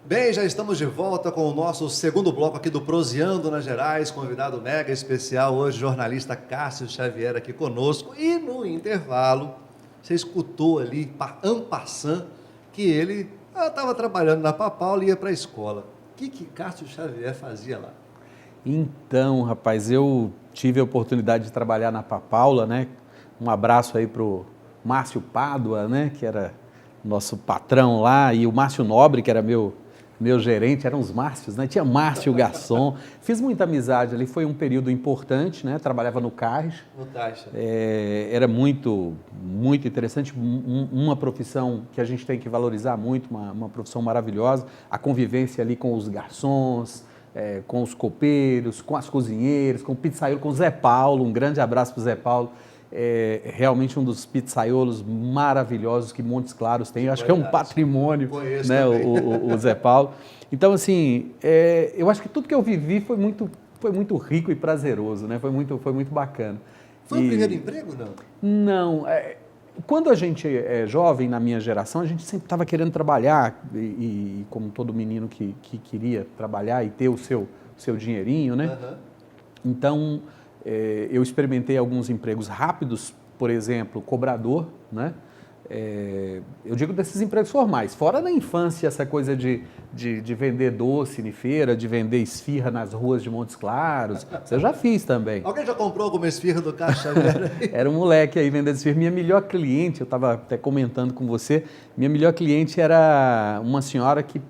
Bem, já estamos de volta com o nosso segundo bloco aqui do Proseando nas Gerais, convidado mega especial hoje, jornalista Cássio Xavier aqui conosco. E no intervalo, você escutou ali, en passant, que ele estava trabalhando na Papaula e ia para a escola. O que Cássio Xavier fazia lá? Então, rapaz, eu tive a oportunidade de trabalhar na Papaula, né? Um abraço aí pro Márcio Pádua, né? Que era nosso patrão lá, e o Márcio Nobre, que era meu gerente, eram os Márcios, né? Tinha Márcio Garçom. Fiz muita amizade ali, foi um período importante, né? Trabalhava no Cais. No Caixa. Era muito interessante, uma profissão que a gente tem que valorizar muito, uma profissão maravilhosa. A convivência ali com os garçons, com os copeiros, com as cozinheiras, com o pizzaiolo, com o Zé Paulo. Um grande abraço para o Zé Paulo. Realmente um dos pizzaiolos maravilhosos que Montes Claros tem. Eu acho que é um patrimônio, né, o Zé Paulo. Então, assim, eu acho que tudo que eu vivi foi muito rico e prazeroso, né? Foi muito bacana. Foi o primeiro emprego, não? Não. Quando a gente é jovem, na minha geração, a gente sempre estava querendo trabalhar, e como todo menino que queria trabalhar e ter o seu dinheirinho, né? Uhum. Então, eu experimentei alguns empregos rápidos, por exemplo, cobrador, né? Eu digo desses empregos formais, fora na infância essa coisa de vender doce em feira, de vender esfirra nas ruas de Montes Claros, isso eu já fiz também. Alguém já comprou alguma esfirra do Cássio Xavier? Era um moleque aí vendendo esfirra. Minha melhor cliente, eu estava até comentando com você, minha melhor cliente era uma senhora que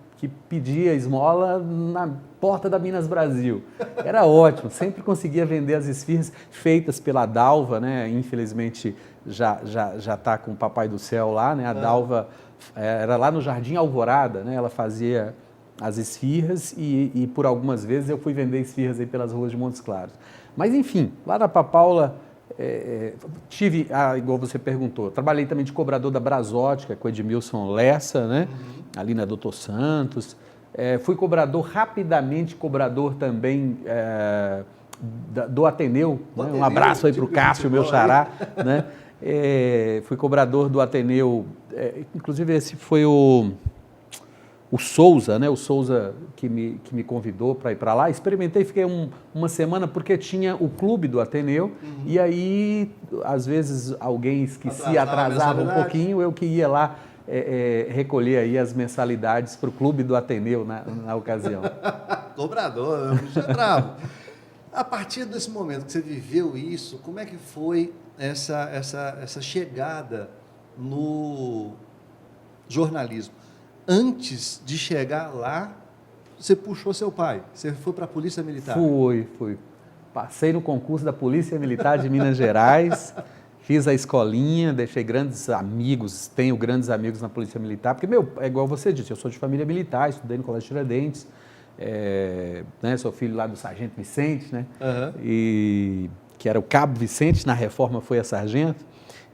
pedia esmola na porta da Minas Brasil. Era ótimo, sempre conseguia vender as esfirras feitas pela Dalva, né? Infelizmente já está com o Papai do Céu lá, né? A Dalva era lá no Jardim Alvorada, né? Ela fazia as esfirras e por algumas vezes eu fui vender esfirras aí pelas ruas de Montes Claros. Mas enfim, lá na Papaula tive, igual você perguntou, trabalhei também de cobrador da Brasótica com Edmilson Lessa, né? Ali na Doutor Santos. Fui rapidamente cobrador também do Ateneu, né? Um abraço aí para o Cássio, meu xará, né? Fui cobrador do Ateneu, inclusive esse foi o Souza, né? O Souza que me convidou para ir para lá. Experimentei, fiquei uma semana porque tinha o clube do Ateneu. E aí, às vezes, alguém esquecia, atrasava um pouquinho, eu que ia lá recolher aí as mensalidades para o clube do Ateneu na ocasião. Cobrador, bicho é bravo. A partir desse momento que você viveu isso, como é que foi essa chegada no jornalismo? Antes de chegar lá, você puxou seu pai, você foi para a Polícia Militar. Fui. Passei no concurso da Polícia Militar de Minas Gerais, fiz a escolinha, deixei grandes amigos, tenho grandes amigos na Polícia Militar, porque, é igual você disse, eu sou de família militar, estudei no Colégio Tiradentes, né, sou filho lá do Sargento Vicente, né, e que era o Cabo Vicente, na reforma foi a sargento.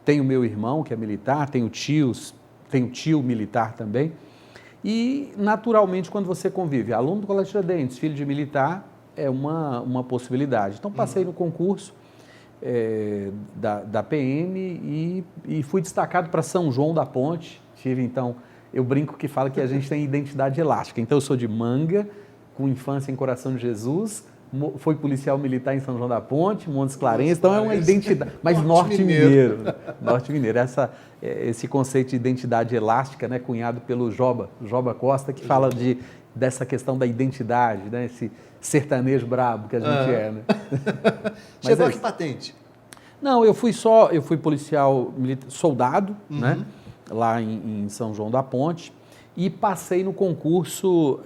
Tenho meu irmão, que é militar, tenho tio militar também. E, naturalmente, quando você convive, aluno do Colégio Tiradentes, filho de militar, é uma possibilidade. Então, passei no concurso da PM e fui destacado para São João da Ponte. Então, eu brinco que fala que a gente tem identidade elástica. Então, eu sou de Manga, com infância em Coração de Jesus, foi policial militar em São João da Ponte, Montes Clarentes, então é uma identidade, mas norte mineiro. Esse conceito de identidade elástica, né, cunhado pelo Joba Costa, que fala dessa questão da identidade, né, esse sertanejo brabo que a gente né? Chegou aqui patente? Não, eu fui policial militar, soldado, né, lá em São João da Ponte, e passei no concurso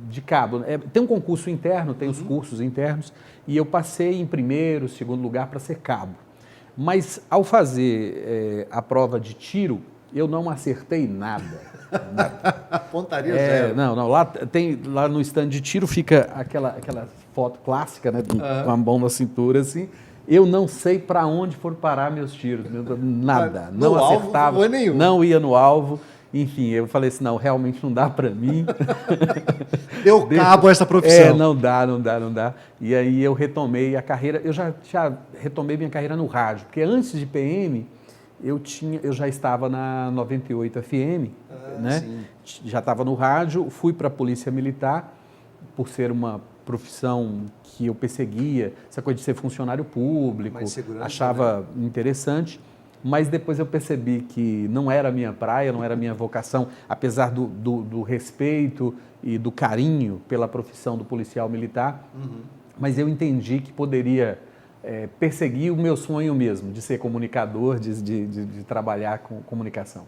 de cabo. Tem um concurso interno, tem os cursos internos, e eu passei em primeiro, segundo lugar para ser cabo. Mas ao fazer a prova de tiro, eu não acertei nada. Pontaria zero. Não, lá no stand de tiro fica aquela foto clássica, né, com a mão na cintura assim. Eu não sei para onde foram parar meus tiros, nada, não acertava, alvo, nenhum. Não ia no alvo. Enfim, eu falei assim, não, realmente não dá para mim. Deu cabo a essa profissão. Não dá. E aí eu retomei a carreira, eu já retomei minha carreira no rádio, porque antes de PM, eu já estava na 98 FM, né? Sim. Já estava no rádio, fui para a Polícia Militar, por ser uma profissão que eu perseguia, essa coisa de ser funcionário público, achava interessante, mas depois eu percebi que não era a minha praia, não era a minha vocação, apesar do respeito e do carinho pela profissão do policial militar, mas eu entendi que poderia perseguir o meu sonho mesmo, de ser comunicador, de trabalhar com comunicação.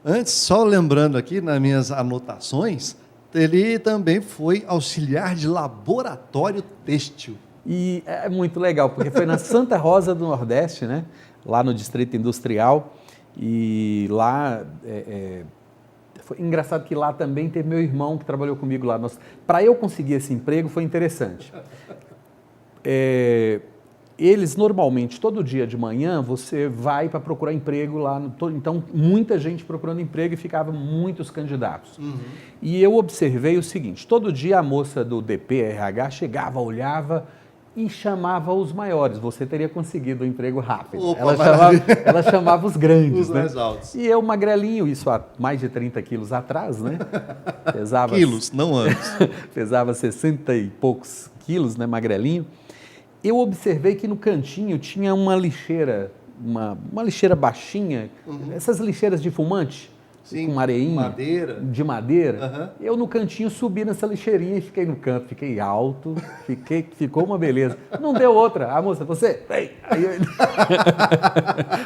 Antes, só lembrando aqui nas minhas anotações, ele também foi auxiliar de laboratório têxtil. E é muito legal, porque foi na Santa Rosa do Nordeste, né? Lá no Distrito Industrial, e lá, foi engraçado que lá também teve meu irmão que trabalhou comigo lá. Para eu conseguir esse emprego foi interessante. Eles normalmente, todo dia de manhã, você vai para procurar emprego lá, então muita gente procurando emprego e ficavam muitos candidatos. E eu observei o seguinte, todo dia a moça do DPRH chegava, olhava e chamava os maiores, você teria conseguido um emprego rápido. Opa, ela chamava os grandes, os né? mais altos. E eu magrelinho, isso há mais de 30 quilos atrás, né? Pesava, quilos, não anos. pesava 60 e poucos quilos, né, magrelinho. Eu observei que no cantinho tinha uma lixeira, uma lixeira baixinha, essas lixeiras de fumante, Sim, com areinha, de madeira. Eu no cantinho subi nessa lixeirinha e fiquei no canto, fiquei alto, ficou uma beleza. Não deu outra. A moça, você, vem!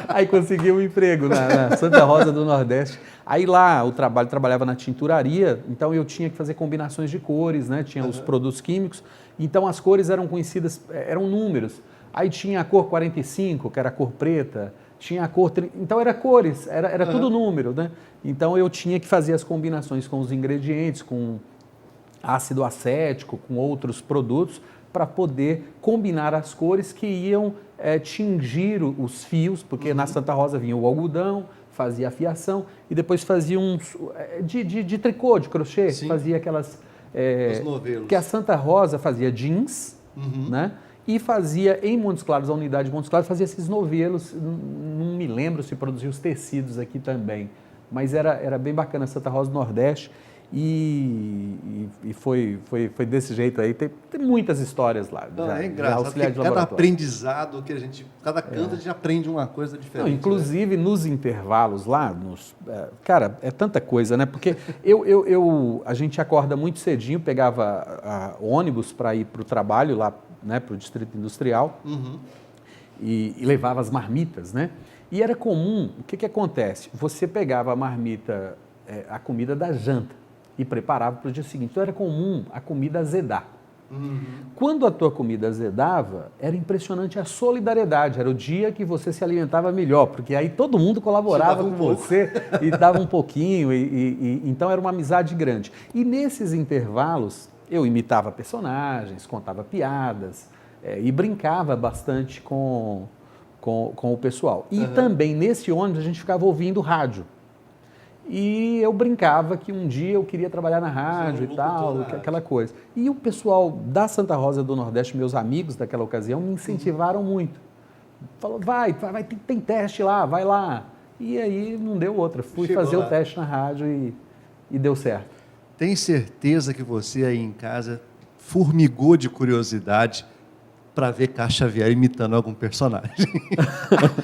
Aí consegui um emprego na Santa Rosa do Nordeste. Aí lá trabalhava na tinturaria, então eu tinha que fazer combinações de cores, né? Tinha os produtos químicos, então as cores eram conhecidas, eram números. Aí tinha a cor 45, que era a cor preta, tinha a cor... Então era cores, era tudo número, né? Então eu tinha que fazer as combinações com os ingredientes, com ácido acético, com outros produtos, para poder combinar as cores que iam tingir os fios, porque na Santa Rosa vinha o algodão, fazia a fiação e depois fazia uns de tricô, de crochê, Sim. Fazia aquelas... Os novelos. Que a Santa Rosa fazia jeans, né? E fazia em Montes Claros, a unidade de Montes Claros, fazia esses novelos, não me lembro se produzia os tecidos aqui também, mas era bem bacana a Santa Rosa do Nordeste e foi desse jeito aí, tem muitas histórias lá. Não, já, é engraçado, de cada aprendizado que cada canto a gente aprende uma coisa diferente. Não, inclusive nos intervalos lá, cara, é tanta coisa, né? Porque a gente acorda muito cedinho, pegava ônibus para ir para o trabalho lá, né, para o Distrito Industrial, e levava as marmitas, né? E era comum, o que acontece? Você pegava a marmita, a comida da janta, e preparava para o dia seguinte. Então era comum a comida azedar. Quando a tua comida azedava, era impressionante a solidariedade, era o dia que você se alimentava melhor, porque aí todo mundo colaborava com você e dava um pouquinho, então era uma amizade grande. E nesses intervalos, eu imitava personagens, contava piadas e brincava bastante com o pessoal. E também nesse ônibus a gente ficava ouvindo rádio. E eu brincava que um dia eu queria trabalhar na rádio e tal, aquela coisa. E o pessoal da Santa Rosa do Nordeste, meus amigos daquela ocasião, me incentivaram muito. Falou, vai, tem teste lá, vai lá. E aí não deu outra. Fui fazer o teste na rádio e deu certo. Tem certeza que você aí em casa formigou de curiosidade para ver Cássio Xavier imitando algum personagem?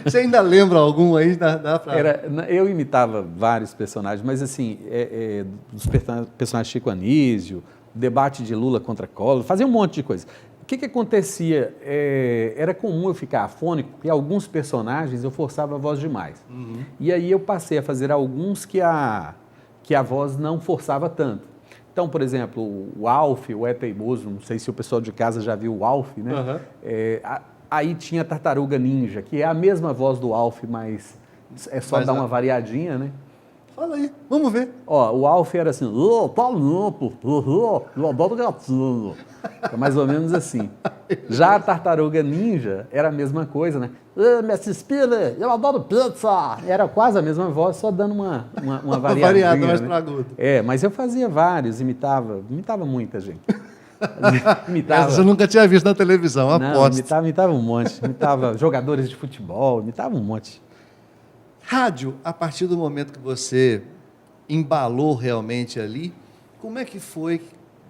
Você ainda lembra algum aí? Eu imitava vários personagens, mas assim, dos personagens Chico Anísio, debate de Lula contra Collor, fazia um monte de coisa. O que acontecia? Era comum eu ficar afônico, porque alguns personagens eu forçava a voz demais. E aí eu passei a fazer alguns que a voz não forçava tanto. Então, por exemplo, o Alf, o É Teimoso, não sei se o pessoal de casa já viu o Alf, né? Aí tinha Tartaruga Ninja, que é a mesma voz do Alf, mas é só dar uma variadinha, né? Fala aí, vamos ver. Ó, o Alf era assim, tá limpo, eu adoro gatinho. É mais ou menos assim. Já a Tartaruga Ninja era a mesma coisa, né? Mestre Spiller, eu adoro pizza. Era quase a mesma voz, só dando uma variadinha, mais né? para agudo. Mas eu fazia vários, imitava muita gente. Essa você nunca tinha visto na televisão, aposto. Imitava um monte. Imitava jogadores de futebol, imitava um monte. Rádio, a partir do momento que você embalou realmente ali, como é que foi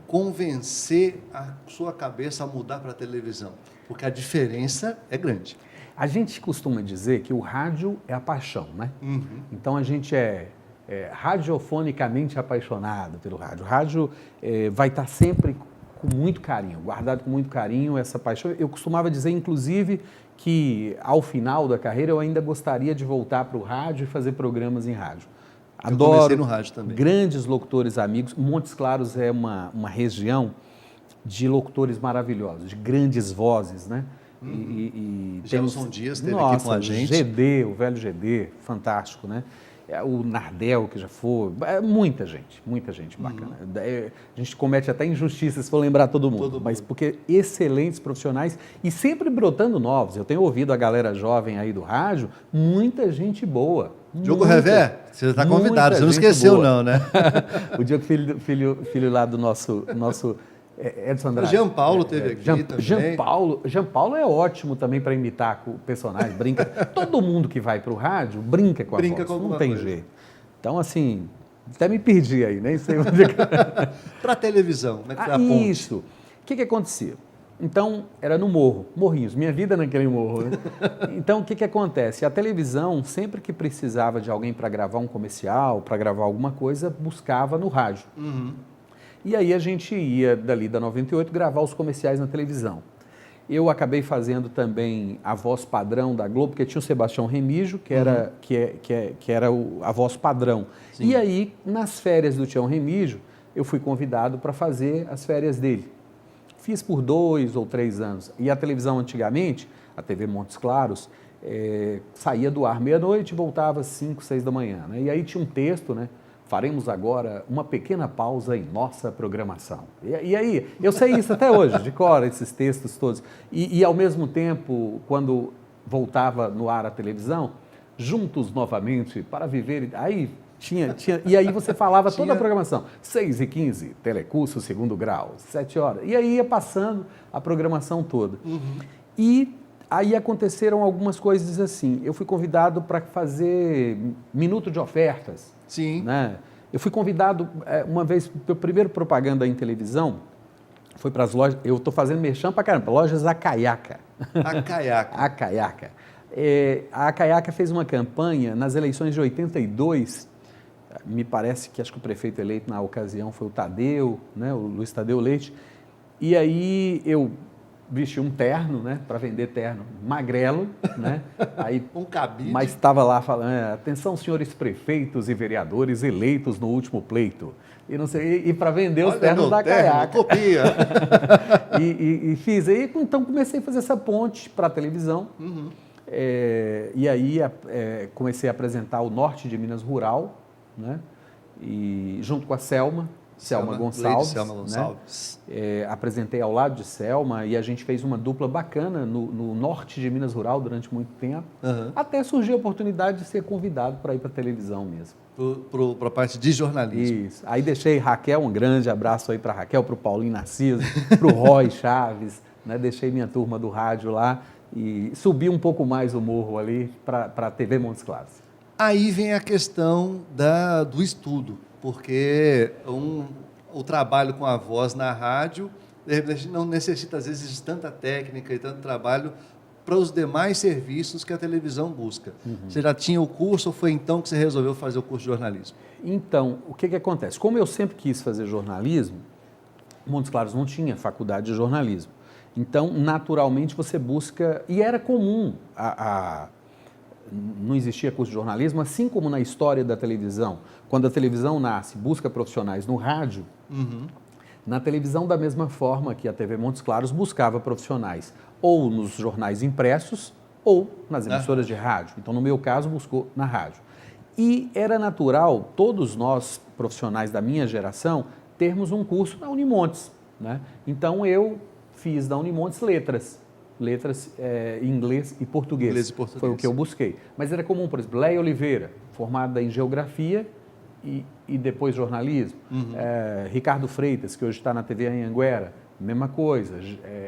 convencer a sua cabeça a mudar para a televisão? Porque a diferença é grande. A gente costuma dizer que o rádio é a paixão, né? Uhum. Então a gente é radiofonicamente apaixonado pelo rádio. O rádio vai estar sempre com muito carinho, guardado com muito carinho essa paixão. Eu costumava dizer, inclusive, que ao final da carreira eu ainda gostaria de voltar para o rádio e fazer programas em rádio. Adoro. Eu comecei no rádio também. Grandes locutores amigos. Montes Claros é uma região de locutores maravilhosos, de grandes vozes, né? Gelson Dias esteve aqui com a gente. GD, o velho GD, fantástico, né? O Nardel, que já foi, muita gente bacana. A gente comete até injustiça se for lembrar todo mundo, mas porque excelentes profissionais e sempre brotando novos. Eu tenho ouvido a galera jovem aí do rádio, muita gente boa. Diogo Revé, você está convidado, você não esqueceu boa. Não, né? O Diogo, filho lá do nosso Edson Andrade. O Jean Paulo teve aqui também. Jean Paulo é ótimo também para imitar o personagem, brinca. Todo mundo que vai para o rádio brinca com a voz, não tem jeito. Então, assim, até me perdi aí, nem sei onde é. Para a televisão, como é que foi a ponte? Isso. O que acontecia? Então, era no morro, Morrinhos, minha vida naquele morro. Né? Então, o que acontece? A televisão, sempre que precisava de alguém para gravar um comercial, para gravar alguma coisa, buscava no rádio. Uhum. E aí a gente ia dali da 98 gravar os comerciais na televisão. Eu acabei fazendo também a voz padrão da Globo, porque tinha o Sebastião Remígio, que era, que era a voz padrão. Sim. E aí, nas férias do Tião Remígio, eu fui convidado para fazer as férias dele. Fiz por 2 ou 3 anos. E a televisão antigamente, a TV Montes Claros, saía do ar meia-noite e voltava às 5, 6 da manhã. Né? E aí tinha um texto, né? Faremos agora uma pequena pausa em nossa programação. E aí, eu sei isso até hoje, de cor, esses textos todos. E ao mesmo tempo, quando voltava no ar a televisão, juntos novamente para viver... Aí e aí você falava toda a programação. 6h15, telecurso 2º grau, 7 horas. E aí ia passando a programação toda. Uhum. E aí aconteceram algumas coisas assim. Eu fui convidado para fazer minuto de ofertas. Sim. Né? Eu fui convidado uma vez, meu primeiro propaganda em televisão foi para as lojas, eu estou fazendo merchan para caramba, lojas Acaiaca. Acaiaca. Acaiaca. A Acaiaca fez uma campanha nas eleições de 82, me parece que acho que o prefeito eleito na ocasião foi o Tadeu, né, o Luiz Tadeu Leite, e aí eu vesti um terno, né, para vender terno, magrelo, né, aí, um cabide. Mas estava lá falando, atenção senhores prefeitos e vereadores eleitos no último pleito, e não sei, e para vender os ternos da Acaiaca. Copia. e fiz, aí então comecei a fazer essa ponte para a televisão, uhum. E aí comecei a apresentar o Norte de Minas Rural, né, e junto com a Selma Gonçalves. Selma Gonçalves. Né? Apresentei ao lado de Selma e a gente fez uma dupla bacana no norte de Minas Rural durante muito tempo, até surgiu a oportunidade de ser convidado para ir para a televisão mesmo. Para a parte de jornalismo. Isso. Aí deixei Raquel, um grande abraço aí para Raquel, para o Paulinho Narciso, para o Roy Chaves, né? Deixei minha turma do rádio lá e subi um pouco mais o morro ali para a TV Montes Claros. Aí vem a questão do estudo. Porque o trabalho com a voz na rádio não necessita, às vezes, de tanta técnica e tanto trabalho para os demais serviços que a televisão busca. Uhum. Você já tinha o curso ou foi então que você resolveu fazer o curso de jornalismo? Então, o que acontece? Como eu sempre quis fazer jornalismo, Montes Claros não tinha faculdade de jornalismo. Então, naturalmente, você busca... E era comum não existia curso de jornalismo, assim como na história da televisão. Quando a televisão nasce, busca profissionais no rádio, na televisão, da mesma forma que a TV Montes Claros buscava profissionais, ou nos jornais impressos, ou nas emissoras de rádio. Então, no meu caso, buscou na rádio. E era natural, todos nós, profissionais da minha geração, termos um curso na Unimontes. Né? Então, eu fiz da Unimontes letras inglês e português. Inglês e português. Foi o que eu busquei. Mas era comum, por exemplo, Leia Oliveira, formada em geografia e depois jornalismo. Ricardo Freitas, que hoje está na TV Anhanguera, mesma coisa,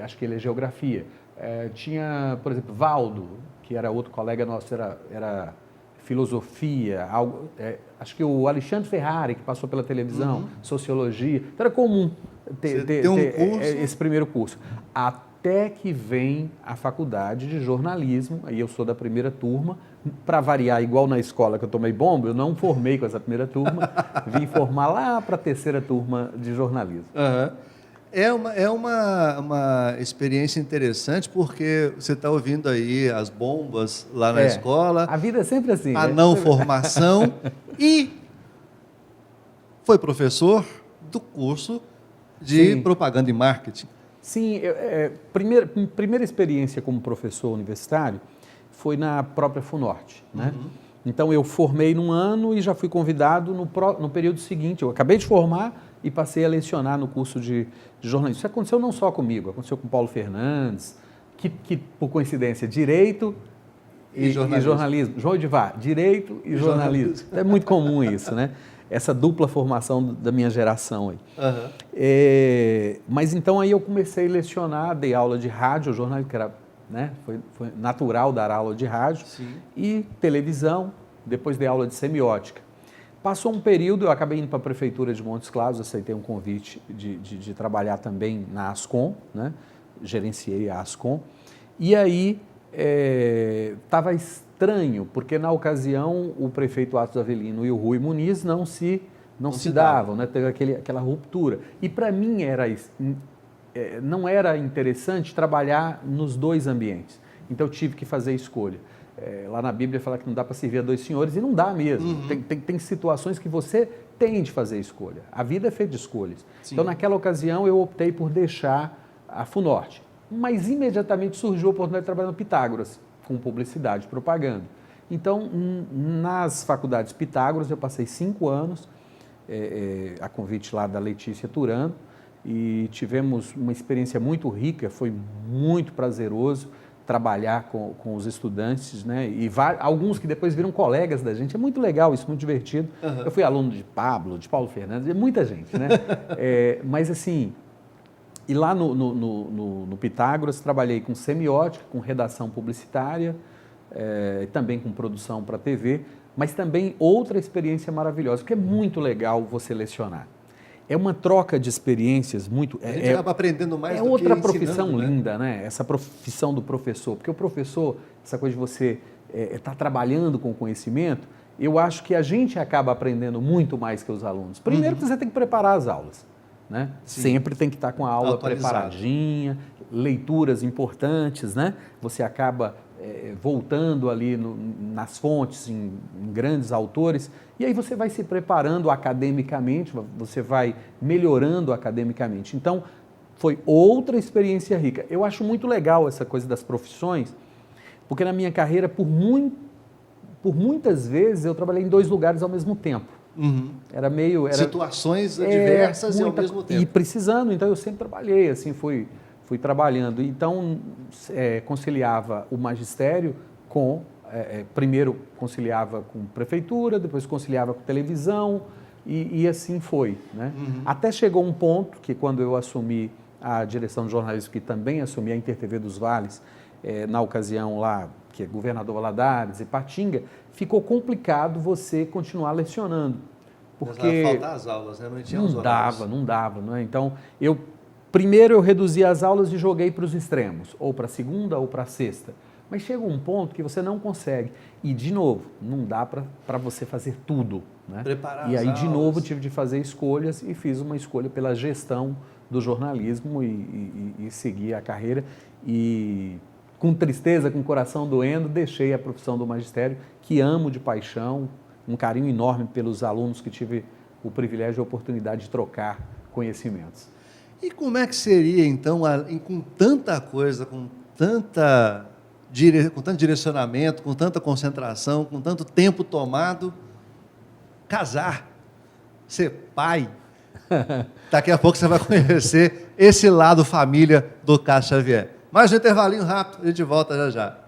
acho que ele é geografia. Tinha, por exemplo, Valdo, que era outro colega nosso, era filosofia, acho que o Alexandre Ferrari, que passou pela televisão, sociologia. Então era comum ter esse primeiro curso. Até que vem a faculdade de jornalismo, aí eu sou da primeira turma, para variar, igual na escola que eu tomei bomba, eu não formei com essa primeira turma, vim formar lá para a terceira turma de jornalismo. Uhum. É uma experiência interessante, porque você está ouvindo aí as bombas lá na escola. A vida é sempre assim. A não formação. E foi professor do curso de propaganda e marketing. Sim, primeira experiência como professor universitário foi na própria FUNORTE, né? Então eu formei num ano e já fui convidado no período seguinte. Eu acabei de formar e passei a lecionar no curso de jornalismo. Isso aconteceu não só comigo, aconteceu com Paulo Fernandes, que por coincidência, direito e jornalismo. João Edivar, direito e jornalismo. É muito comum isso, né? Essa dupla formação da minha geração aí. Mas então aí eu comecei a lecionar, dei aula de rádio, jornalismo, que era, né, foi natural dar aula de rádio. Sim. E televisão, depois dei aula de semiótica. Passou um período, eu acabei indo para a Prefeitura de Montes Claros, aceitei um convite de trabalhar também na Ascom, né? Gerenciei a Ascom. E aí estava estranho, porque na ocasião o prefeito Atos Avelino e o Rui Muniz não se davam, né? Teve aquela ruptura. E para mim não era interessante trabalhar nos dois ambientes. Então eu tive que fazer escolha. Lá na Bíblia fala que não dá para servir a dois senhores, e não dá mesmo. Tem situações que você tem de fazer escolha. A vida é feita de escolhas. Sim. Então, naquela ocasião, eu optei por deixar a FUNORTE. Mas, imediatamente, surgiu a oportunidade de trabalhar no Pitágoras, com publicidade e propaganda. Então, nas faculdades Pitágoras, eu passei 5 anos, a convite lá da Letícia Turano, e tivemos uma experiência muito rica, foi muito prazeroso trabalhar com os estudantes, né? E alguns que depois viram colegas da gente. É muito legal isso, muito divertido. Eu fui aluno de Paulo Fernandes, muita gente, né? Mas assim, e lá no Pitágoras trabalhei com semiótica, com redação publicitária, também com produção para TV, mas também outra experiência maravilhosa, porque é muito legal você lecionar. É uma troca de experiências muito... A gente acaba aprendendo mais do que outra profissão linda, né? Essa profissão do professor. Porque o professor, essa coisa de você estar trabalhando com conhecimento, eu acho que a gente acaba aprendendo muito mais que os alunos. Primeiro que você tem que preparar as aulas, né? Sempre tem que estar com a aula preparadinha, leituras importantes, né? Você acaba voltando ali nas fontes, em grandes autores, e aí você vai se preparando academicamente, você vai melhorando academicamente. Então, foi outra experiência rica. Eu acho muito legal essa coisa das profissões, porque na minha carreira, por muitas vezes, eu trabalhei em 2 lugares ao mesmo tempo. Era situações diversas e ao mesmo tempo. E precisando, então eu sempre trabalhei, assim, fui trabalhando. Então, conciliava o magistério primeiro conciliava com prefeitura, depois conciliava com televisão, e assim foi, né? Até chegou um ponto que, quando eu assumi a direção de jornalismo, que também assumi a InterTV dos Vales, na ocasião lá, que é governador Valadares e Patinga, ficou complicado você continuar lecionando. Porque faltar as aulas, né? Não tinha os horários. Não dava, não é? Então, primeiro eu reduzi as aulas e joguei para os extremos, ou para a segunda ou para a sexta. Mas chega um ponto que você não consegue. E, de novo, não dá para você fazer tudo, né? Preparar e aí, as de aulas. novo, tive de fazer escolhas e fiz uma escolha pela gestão do jornalismo e segui a carreira. E, com tristeza, com o coração doendo, deixei a profissão do magistério, que amo de paixão, um carinho enorme pelos alunos que tive o privilégio e a oportunidade de trocar conhecimentos. E como é que seria, então, com tanta coisa, com tanto direcionamento, com tanta concentração, com tanto tempo tomado, casar, ser pai? Daqui a pouco você vai conhecer esse lado família do Cássio Xavier. Mais um intervalinho rápido, a gente volta já já.